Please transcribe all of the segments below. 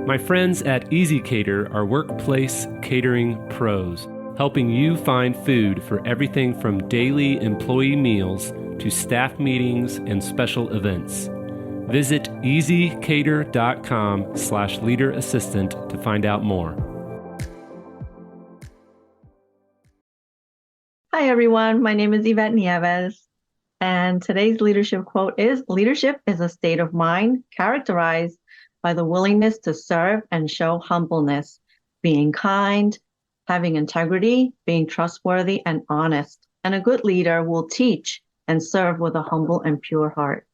My friends at Easy Cater are workplace catering pros, helping you find food for everything from daily employee meals to staff meetings and special events. Visit easycater.com/leaderassistant to find out more. Hi, everyone. My name is Yvette Nieves, and today's leadership quote is, "Leadership is a state of mind characterized by the willingness to serve and show humbleness, being kind, having integrity, being trustworthy and honest. And a good leader will teach and serve with a humble and pure heart."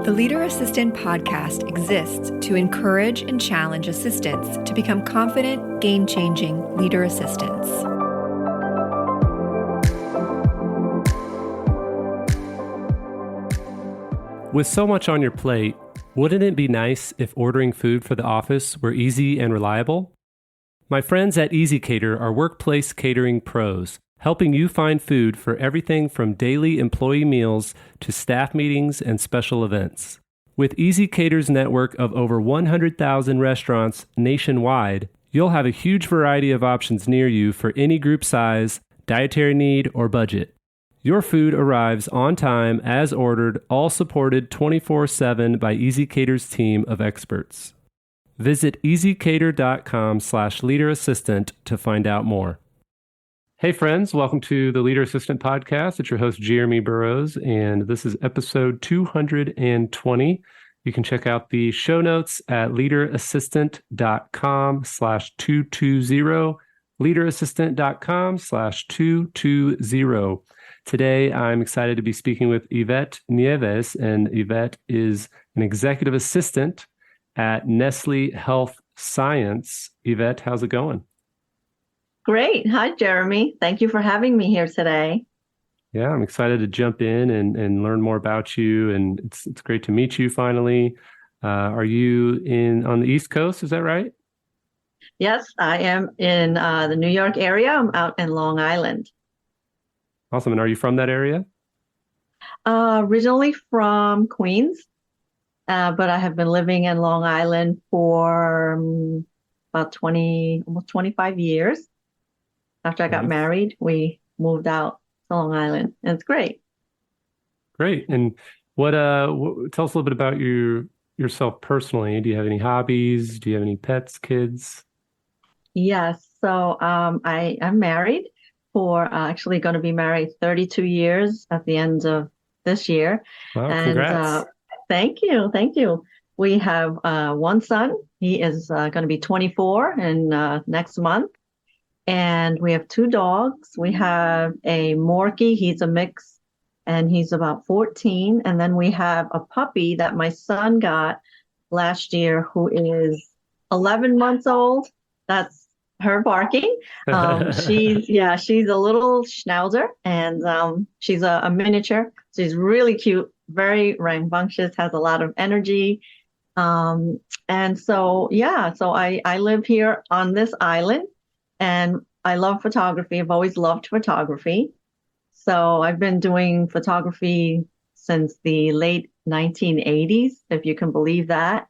The Leader Assistant podcast exists to encourage and challenge assistants to become confident, game-changing leader assistants. With so much on your plate, wouldn't it be nice if ordering food for the office were easy and reliable? My friends at Easy Cater are workplace catering pros, helping you find food for everything from daily employee meals to staff meetings and special events. With Easy Cater's network of over 100,000 restaurants nationwide, you'll have a huge variety of options near you for any group size, dietary need, or budget. Your food arrives on time as ordered, all supported 24/7 by Easy Cater's team of experts. Visit easycater.com/leaderassistant to find out more. Hey friends, welcome to the Leader Assistant Podcast. It's your host, Jeremy Burrows, and this is episode 220. You can check out the show notes at leaderassistant.com/220, leaderassistant.com/220. Today, I'm excited to be speaking with Yvette Nieves, and Yvette is an executive assistant at Nestle Health Science. Yvette, how's it going? Great. Hi, Jeremy. Thank you for having me here today. Yeah, I'm excited to jump in and learn more about you, and it's great to meet you finally. Are you on the East Coast? Is that right? Yes, I am in the New York area. I'm out in Long Island. Awesome. And are you from that area? Originally from Queens, but I have been living in Long Island for about almost 25 years. After I got married, we moved out to Long Island, and it's great. Great. And tell us a little bit about yourself personally. Do you have any hobbies? Do you have any pets, kids? Yes. So I am married for actually going to be married 32 years at the end of this year. Wow, And congrats. thank you. Thank you. We have one son. He is going to be 24 in next month. And we have two dogs. We have a Morkie. He's a mix, and he's about 14. And then we have a puppy that my son got last year who is 11 months old. That's her barking. She's a little schnauzer, and she's a miniature. She's really cute, very rambunctious, has a lot of energy. And so I live here on this island, and I love photography. I've always loved photography. So I've been doing photography since the late 1980s, if you can believe that.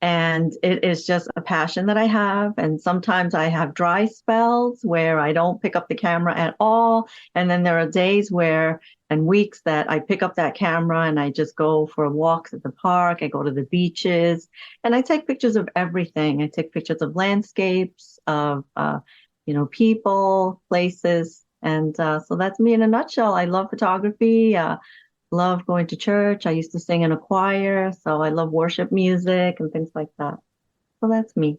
And it is just a passion that I have. And sometimes I have dry spells where I don't pick up the camera at all. And then there are days and weeks that I pick up that camera and I just go for walks at the park. I go to the beaches and I take pictures of everything. I take pictures of landscapes, of, people, places. And so that's me in a nutshell. I love photography. Love going to church. I used to sing in a choir, so I love worship music and things like that. So that's me.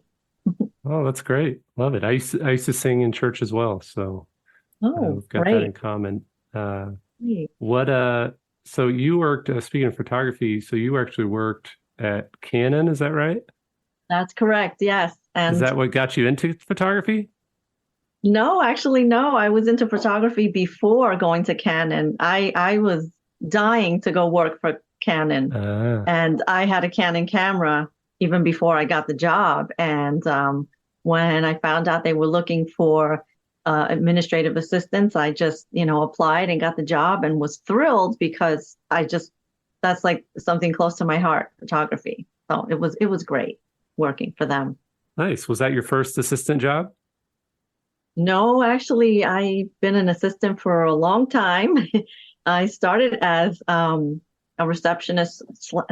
Oh, that's great. Love it. I used to sing in church as well, so we've got that in common. So you worked, speaking of photography, so you actually worked at Canon, is that right? That's correct, yes. And is that what got you into photography? No, actually, no. I was into photography before going to Canon. I was dying to go work for Canon. And I had a Canon camera even before I got the job. And when I found out they were looking for administrative assistants. I just, applied and got the job and was thrilled because that's like something close to my heart, photography. So it was great working for them. Nice. Was that your first assistant job? No, actually, I've been an assistant for a long time. I started as a receptionist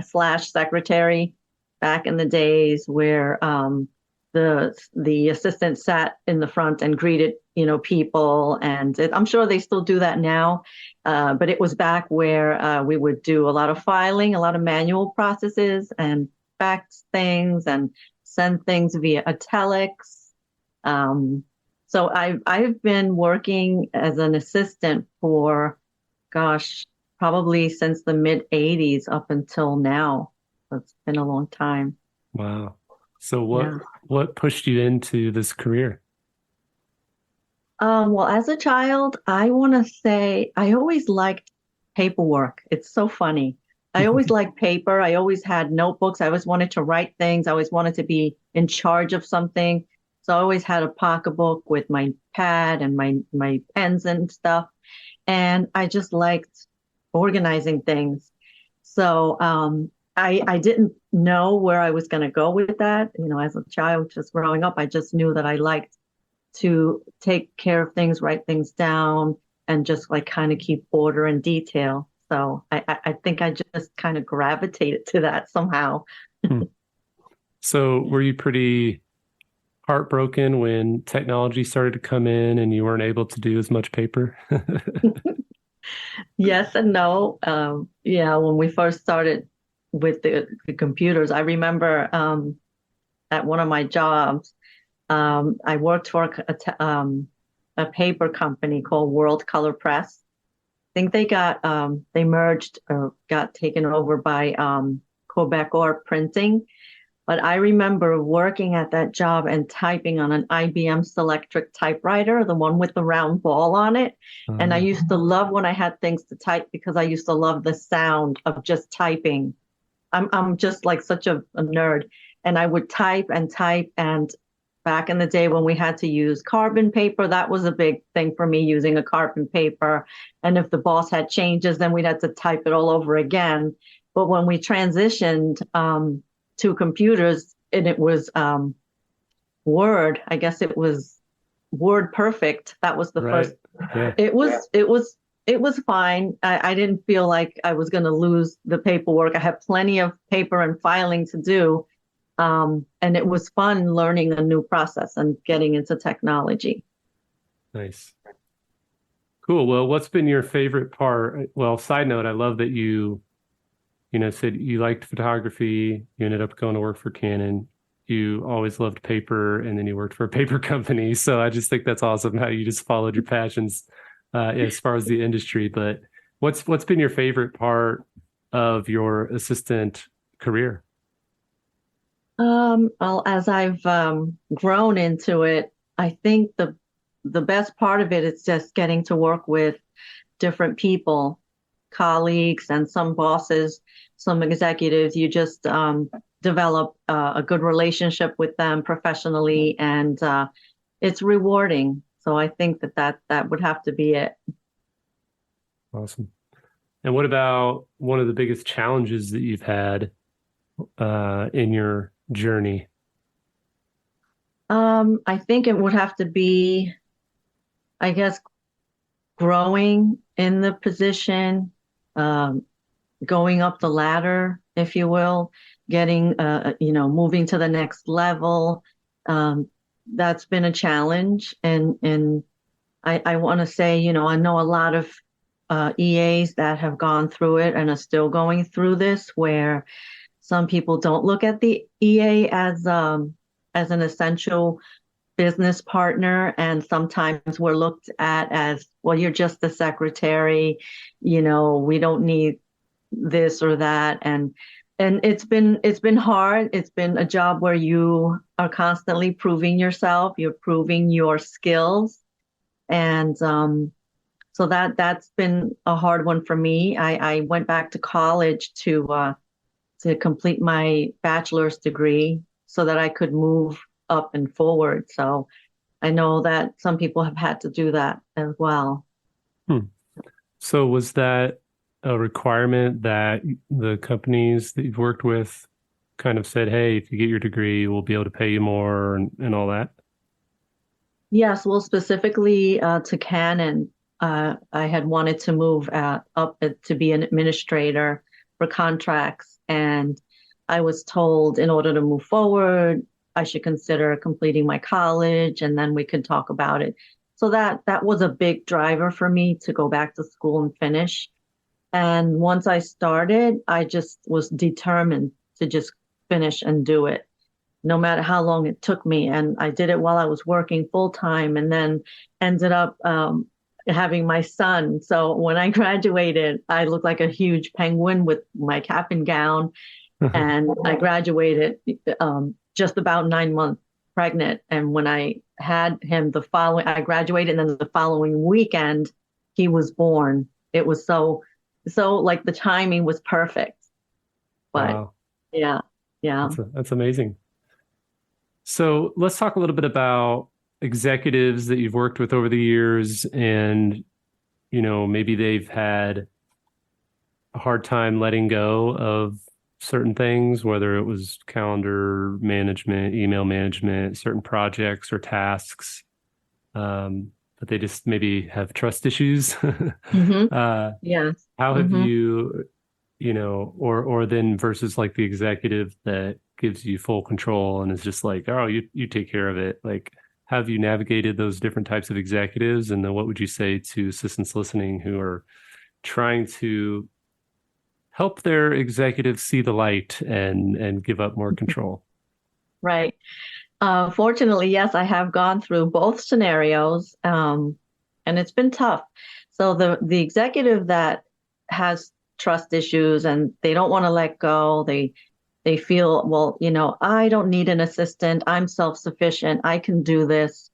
slash secretary back in the days where the assistant sat in the front and greeted people, and I'm sure they still do that now. But it was back where we would do a lot of filing, a lot of manual processes, and fax things and send things via a telex. So I've been working as an assistant for, gosh, probably since the mid 80s up until now. So it's been a long time. Wow. So what pushed you into this career? Well, as a child, I want to say I always liked paperwork. It's so funny. I always liked paper. I always had notebooks. I always wanted to write things. I always wanted to be in charge of something. So I always had a pocketbook with my pad and my pens and stuff. And I just liked organizing things. So I didn't know where I was going to go with that. As a child, just growing up, I just knew that I liked to take care of things, write things down, and just like kind of keep order and detail. So I think I just kind of gravitated to that somehow. So were you pretty heartbroken when technology started to come in and you weren't able to do as much paper? Yes and no. When we first started with the computers, I remember at one of my jobs, I worked for a paper company called World Color Press. I think they merged or got taken over by Quebecor Printing. But I remember working at that job and typing on an IBM Selectric typewriter, the one with the round ball on it. And I used to love when I had things to type because I used to love the sound of just typing. I'm just like such a nerd. And I would type. And back in the day when we had to use carbon paper, that was a big thing for me, using a carbon paper. And if the boss had changes, then we'd have to type it all over again. But when we transitioned to computers, and it was Word. I guess it was Word Perfect. That was the first. Yeah. It was fine. I didn't feel like I was going to lose the paperwork. I had plenty of paper and filing to do, and it was fun learning a new process and getting into technology. Nice. Cool. Well, what's been your favorite part? Well, side note, I love that you said you liked photography. You ended up going to work for Canon. You always loved paper, and then you worked for a paper company. So I just think that's awesome how you just followed your passions as far as the industry. But what's been your favorite part of your assistant career? Well, as I've grown into it, I think the best part of it is just getting to work with different people, colleagues, and some bosses, some executives. You just develop a good relationship with them professionally, and it's rewarding. So I think that would have to be it. Awesome. And what about one of the biggest challenges that you've had in your journey? I think it would have to be, I guess, growing in the position, going up the ladder, if you will, getting, moving to the next level. That's been a challenge. And I want to say, I know a lot of EAs that have gone through it and are still going through this, where some people don't look at the EA as an essential business partner, and sometimes we're looked at as, well, you're just the secretary, we don't need this or that, and it's been hard. It's been a job where you are constantly proving yourself, you're proving your skills, and so that's been a hard one for me. I went back to college to complete my bachelor's degree so that I could move up and forward. So I know that some people have had to do that as well. Hmm. So was that a requirement that the companies that you've worked with kind of said, hey, if you get your degree, we'll be able to pay you more and all that? Yes, well, specifically to Canon, I had wanted to move up to be an administrator for contracts, and I was told in order to move forward, I should consider completing my college, and then we could talk about it. So that was a big driver for me to go back to school and finish. And once I started, I just was determined to just finish and do it, no matter how long it took me. And I did it while I was working full time, and then ended up having my son. So when I graduated, I looked like a huge penguin with my cap and gown. And I graduated just about 9 months pregnant. And when I had him I graduated, and then the following weekend, he was born. It was so like the timing was perfect. But Wow. yeah, yeah. That's amazing. So let's talk a little bit about executives that you've worked with over the years, and maybe they've had a hard time letting go of certain things, whether it was calendar management, email management, certain projects or tasks, but they just maybe have trust issues. Yes. How have you, or then versus like the executive that gives you full control and is just like, oh, you take care of it. Like, have you navigated those different types of executives? And then what would you say to assistants listening who are trying to help their executives see the light and give up more control? Right. Fortunately, yes, I have gone through both scenarios, and it's been tough. So the executive that has trust issues and they don't want to let go, they feel, well, I don't need an assistant. I'm self-sufficient. I can do this.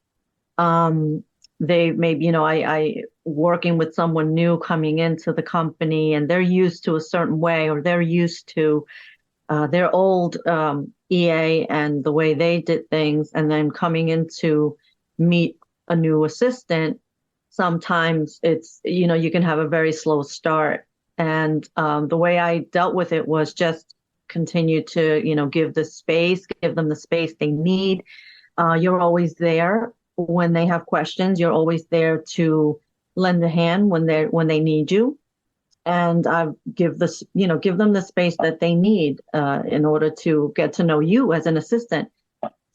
They maybe, I working with someone new coming into the company, and they're used to a certain way, or they're used to their old EA and the way they did things, and then coming in to meet a new assistant. Sometimes it's, you can have a very slow start. And the way I dealt with it was just continue to, give them the space they need. You're always there when they have questions. You're always there to lend a hand when they need you. And give them the space that they need in order to get to know you as an assistant.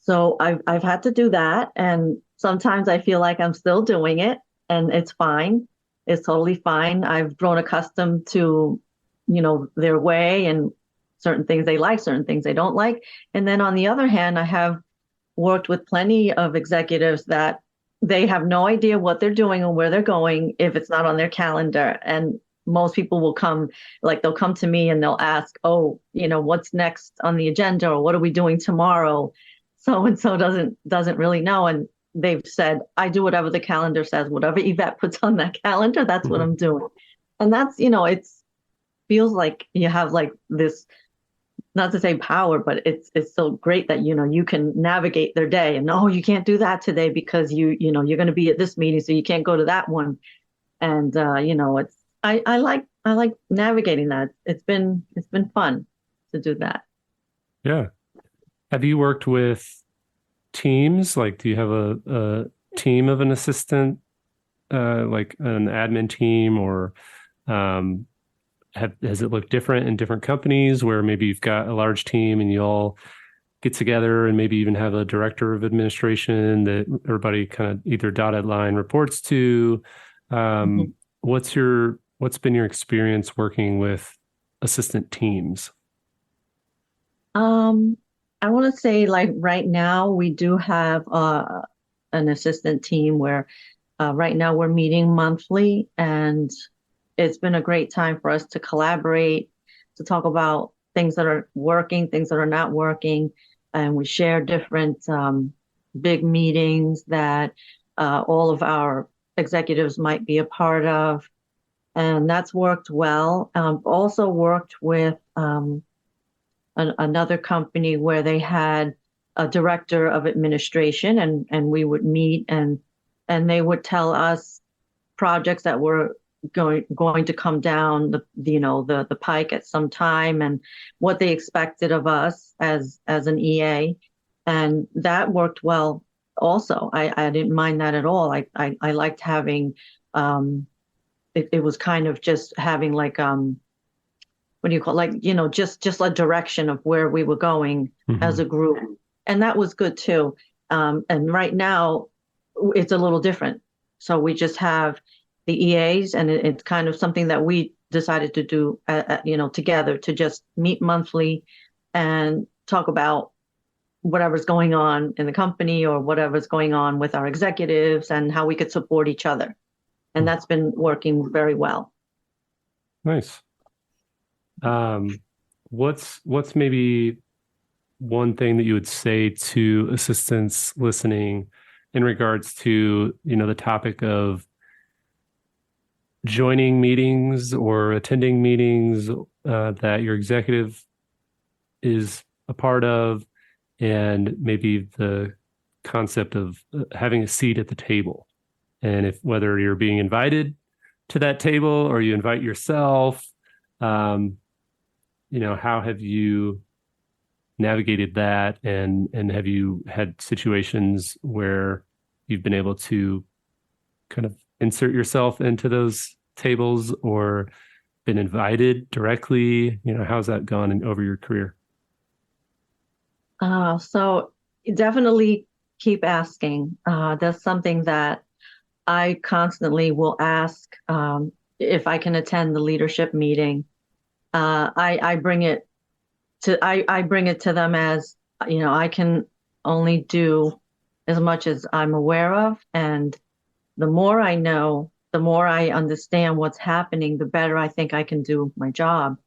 So I've had to do that, and sometimes I feel like I'm still doing it, and it's fine. It's totally fine. I've grown accustomed to, their way, and certain things they like, certain things they don't like. And then on the other hand, I have worked with plenty of executives that they have no idea what they're doing or where they're going if it's not on their calendar. And most people will they'll come to me and they'll ask, oh, what's next on the agenda, or what are we doing tomorrow? So and so doesn't really know. And they've said, I do whatever the calendar says, whatever Yvette puts on that calendar, that's what I'm doing. And that's, it feels like you have like this, not to say power, but it's so great that, you can navigate their day, and, oh, you can't do that today because you're going to be at this meeting, so you can't go to that one. And, it's, I like navigating that. It's been fun to do that. Yeah. Have you worked with teams? Like, do you have a team of an assistant, like an admin team, or has it looked different in different companies where maybe you've got a large team and you all get together and maybe even have a director of administration that everybody kind of either dotted line reports to? What's been your experience working with assistant teams? I want to say, like, right now we do have an assistant team where right now we're meeting monthly, and it's been a great time for us to collaborate, to talk about things that are working, things that are not working. And we share different big meetings that all of our executives might be a part of. And that's worked well. Also worked with another company where they had a director of administration, and we would meet, and they would tell us projects that were going to come down the pike at some time, and what they expected of us as an EA, and that worked well. Also, I didn't mind that at all. I liked having it was kind of just having like what do you call it? Like just a direction of where we were going as a group, and that was good too. And right now it's a little different. So we just have the EAs, and it's kind of something that we decided to do, together, to just meet monthly and talk about whatever's going on in the company or whatever's going on with our executives and how we could support each other. And that's been working very well. Nice. What's maybe one thing that you would say to assistants listening in regards to, the topic of joining meetings or attending meetings that your executive is a part of, and maybe the concept of having a seat at the table, and whether you're being invited to that table or you invite yourself, how have you navigated that, and have you had situations where you've been able to kind of insert yourself into those tables or been invited directly? How's that gone over your career? So definitely keep asking. That's something that I constantly will ask if I can attend the leadership meeting. I bring it to them as, I can only do as much as I'm aware of, and the more I know, the more I understand what's happening, the better I think I can do my job.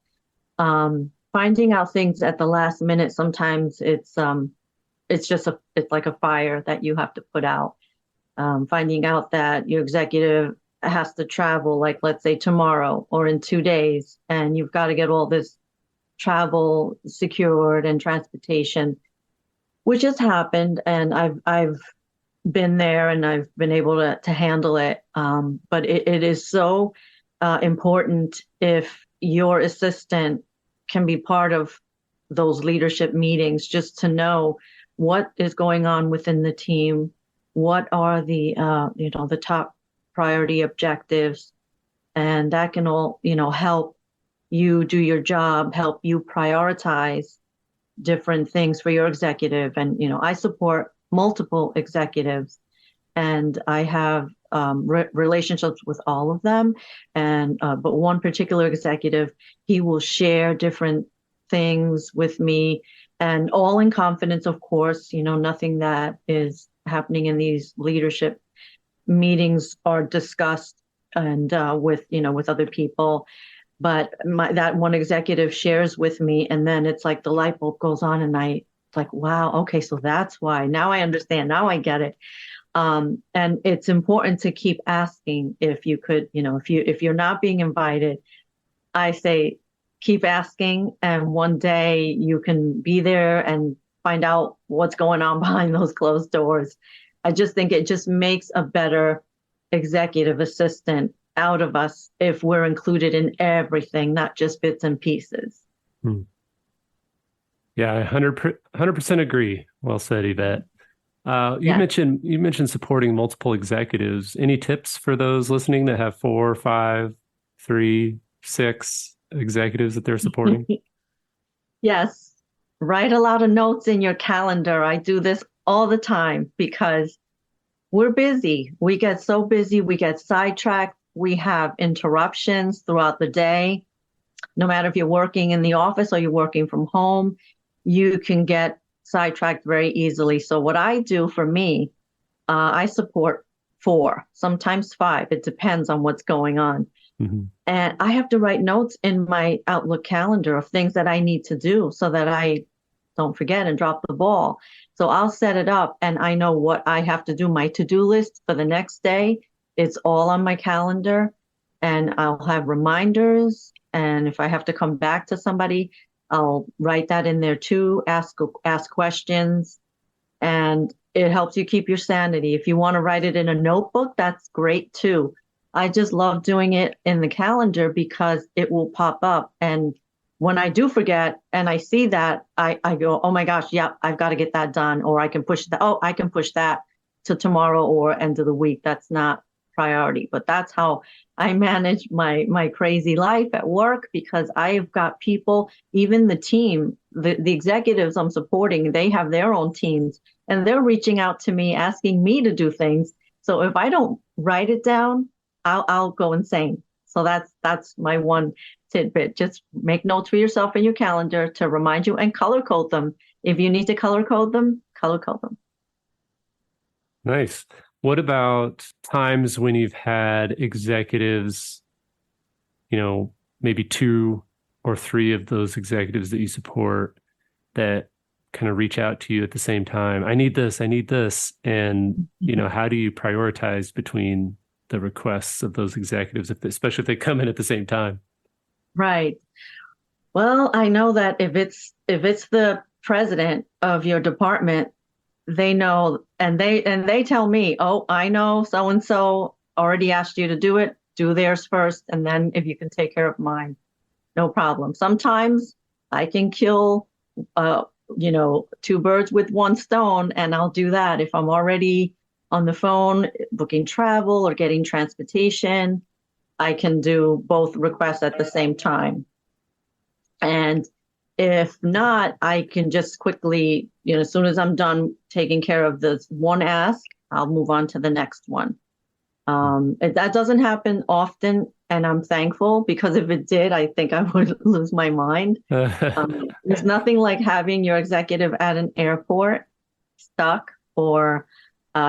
Finding out things at the last minute, sometimes it's like a fire that you have to put out. Finding out that your executive has to travel, like let's say tomorrow or in 2 days, and you've got to get all this travel secured and transportation, which has happened, and I've been there and I've been able to handle it. But it is so important if your assistant can be part of those leadership meetings, just to know what is going on within the team, what are the the top priority objectives, and that can all help you do your job, help you prioritize different things for your executive. And I support multiple executives, and I have relationships with all of them. And but one particular executive, he will share different things with me, and all in confidence, of course. Nothing that is happening in these leadership meetings are discussed and with other people. But that one executive shares with me, and then it's like the light bulb goes on, and it's like, wow, okay, so that's why. Now I understand. Now I get it. And it's important to keep asking. If you could, if you're not being invited, I say keep asking, and one day you can be there and find out what's going on behind those closed doors. I just think it just makes a better executive assistant out of us if we're included in everything, not just bits and pieces. Yeah, I 100% agree. Well said, Yvette. You mentioned supporting multiple executives. Any tips for those listening that have 4, 5, 3, 6 executives that they're supporting? Yes. Write a lot of notes in your calendar. I do this all the time because we're busy. We get so busy. We get sidetracked. We have interruptions throughout the day. No matter if you're working in the office or you're working from home, you can get sidetracked very easily. So what I do for me, I support 4, sometimes 5. It depends on what's going on. Mm-hmm. And I have to write notes in my Outlook calendar of things that I need to do so that I don't forget and drop the ball. So I'll set it up, and I know what I have to do. My to-do list for the next day, it's all on my calendar, and I'll have reminders. And if I have to come back to somebody, I'll write that in there too, ask questions. and it helps you keep your sanity. If you want to write it in a notebook, that's great too. I just love doing it in the calendar because it will pop up. And when I do forget and I see that, I go, oh my gosh, yeah, I've got to get that done. Or I can push that. Oh, I can push that to tomorrow or end of the week. That's not priority. But that's how I manage my crazy life at work, because I've got people, even the team, the executives I'm supporting, they have their own teams and they're reaching out to me, asking me to do things. So if I don't write it down, I'll go insane. So that's my one tidbit. Just make notes for yourself in your calendar to remind you, and color code them. If you need to color code them, color code them. Nice. What about times when you've had executives, maybe 2 or 3 of those executives that you support that kind of reach out to you at the same time? I need this. And, how do you prioritize between the requests of those executives, especially if they come in at the same time? Right. Well, I know that if it's the president of your department, they know, and they tell me, oh, I know so and so already asked you to do it. Do theirs first, and then if you can take care of mine, no problem. Sometimes I can kill, 2 birds with 1 stone, and I'll do that if I'm already on the phone booking travel or getting transportation. I can do both requests at the same time. And if not, I can just quickly, as soon as I'm done taking care of this one ask, I'll move on to the next one. That doesn't happen often, and I'm thankful, because if it did, I think I would lose my mind. There's nothing like having your executive at an airport stuck, or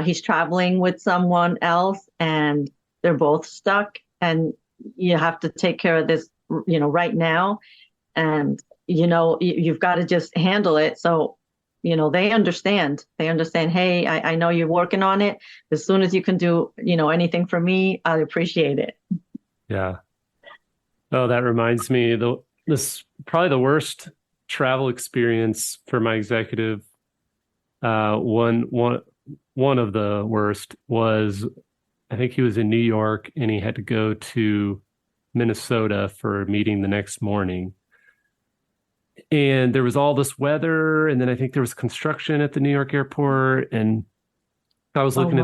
he's traveling with someone else and they're both stuck, and you have to take care of this, right now. And, you've got to just handle it. So, they understand. Hey, I know you're working on it. As soon as you can do, anything for me, I appreciate it. Yeah. Oh, that reminds me, this probably the worst travel experience for my executive. One of the worst was, I think he was in New York and he had to go to Minnesota for a meeting the next morning. And there was all this weather, and then I think there was construction at the New York airport, and I was looking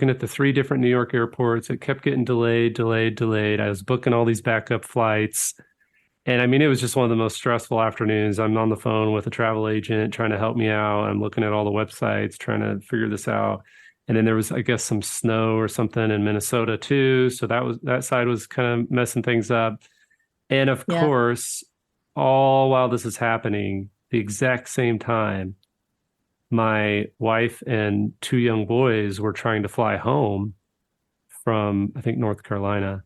at the 3 different New York airports. It kept getting delayed. I was booking all these backup flights. And I mean, it was just one of the most stressful afternoons. I'm on the phone with a travel agent trying to help me out. I'm looking at all the websites, trying to figure this out. And then there was, I guess, some snow or something in Minnesota too. So that side was kind of messing things up. And of course, all while this is happening, the exact same time, my wife and 2 young boys were trying to fly home from, I think, North Carolina.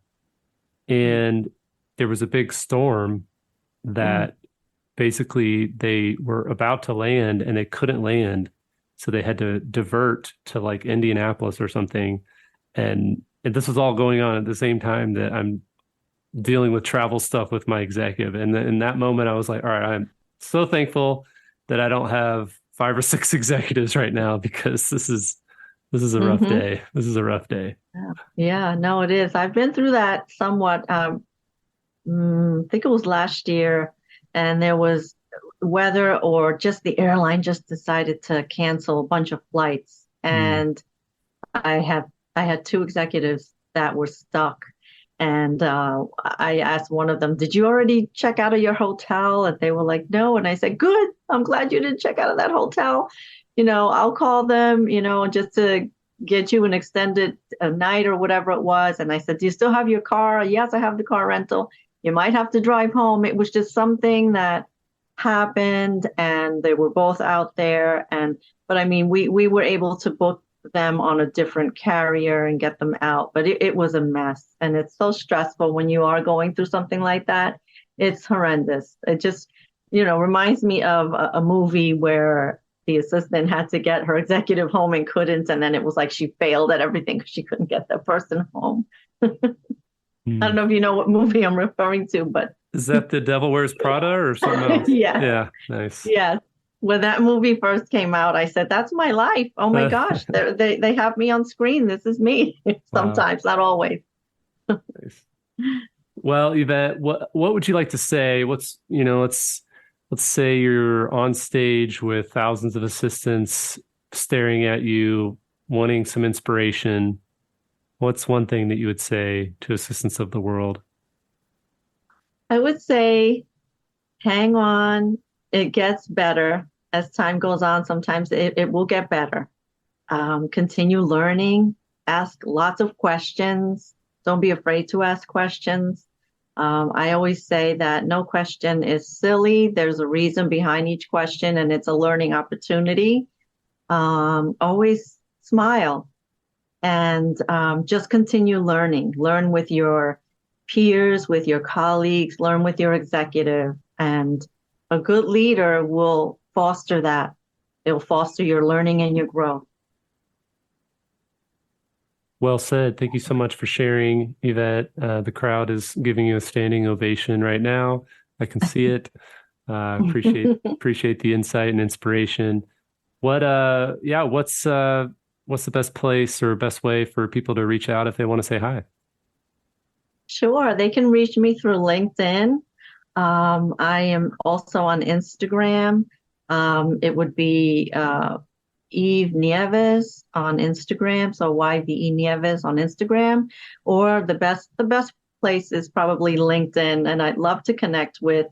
And there was a big storm that basically they were about to land and they couldn't land. So they had to divert to like Indianapolis or something. And this was all going on at the same time that I'm dealing with travel stuff with my executive. And in that moment, I was like, all right, I'm so thankful that I don't have 5 or 6 executives right now, because this is a rough day. This is a rough day. Yeah, no, it is. I've been through that somewhat. I think it was last year, and there was weather, or just the airline just decided to cancel a bunch of flights. And I had 2 executives that were stuck. And I asked one of them, did you already check out of your hotel? And they were like, no. And I said, good. I'm glad you didn't check out of that hotel. I'll call them, just to get you an extended night or whatever it was. And I said, do you still have your car? Yes, I have the car rental. You might have to drive home. It was just something that happened, and they were both out there. But I mean, we were able to book them on a different carrier and get them out, but it was a mess, and it's so stressful when you are going through something like that. It's horrendous. It just reminds me of a movie where the assistant had to get her executive home and couldn't, and then it was like she failed at everything because she couldn't get that person home. I don't know if you know what movie I'm referring to, but is that The Devil Wears Prada or something else? Yeah. Yeah, nice. Yes. When that movie first came out, I said, that's my life. Oh my gosh, they have me on screen. This is me. Wow. Sometimes, not always. Nice. Well, Yvette, what would you like to say? Let's say you're on stage with thousands of assistants staring at you, wanting some inspiration. What's one thing that you would say to assistants of the world? I would say, hang on. It gets better as time goes on. Sometimes it will get better. Continue learning. Ask lots of questions. Don't be afraid to ask questions. I always say that no question is silly. There's a reason behind each question, and it's a learning opportunity. Always smile and just continue learning. Learn with your peers, with your colleagues, learn with your executive. And a good leader will foster that. It will foster your learning and your growth. Well said. Thank you so much for sharing, Yvette. The crowd is giving you a standing ovation right now. I can see it. Appreciate the insight and inspiration. What's the best place or best way for people to reach out if they want to say hi? Sure, they can reach me through LinkedIn. I am also on Instagram. It would be Yves Nieves on Instagram, so YVE Nieves on Instagram, or the best place is probably LinkedIn, and I'd love to connect with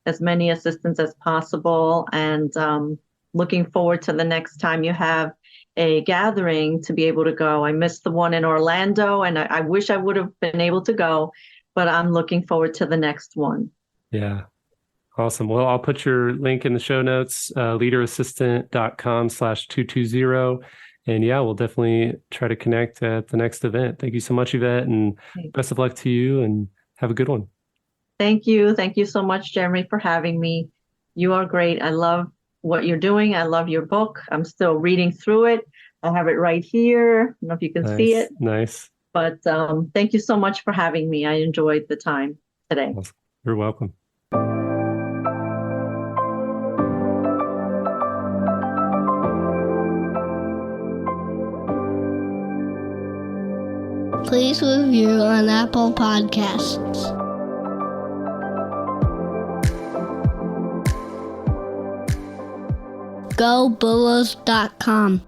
as many assistants as possible, and looking forward to the next time you have a gathering to be able to go. I missed the one in Orlando, and I wish I would have been able to go, but I'm looking forward to the next one. Yeah. Awesome. Well, I'll put your link in the show notes, leaderassistant.com/220. And yeah, we'll definitely try to connect at the next event. Thank you so much, Yvette, and best of luck to you, and have a good one. Thank you. Thank you so much, Jeremy, for having me. You are great. I love what you're doing. I love your book. I'm still reading through it. I have it right here. I don't know if you can see it. Nice. But thank you so much for having me. I enjoyed the time today. Awesome. You're welcome. Please review on Apple Podcasts. GoBulls.com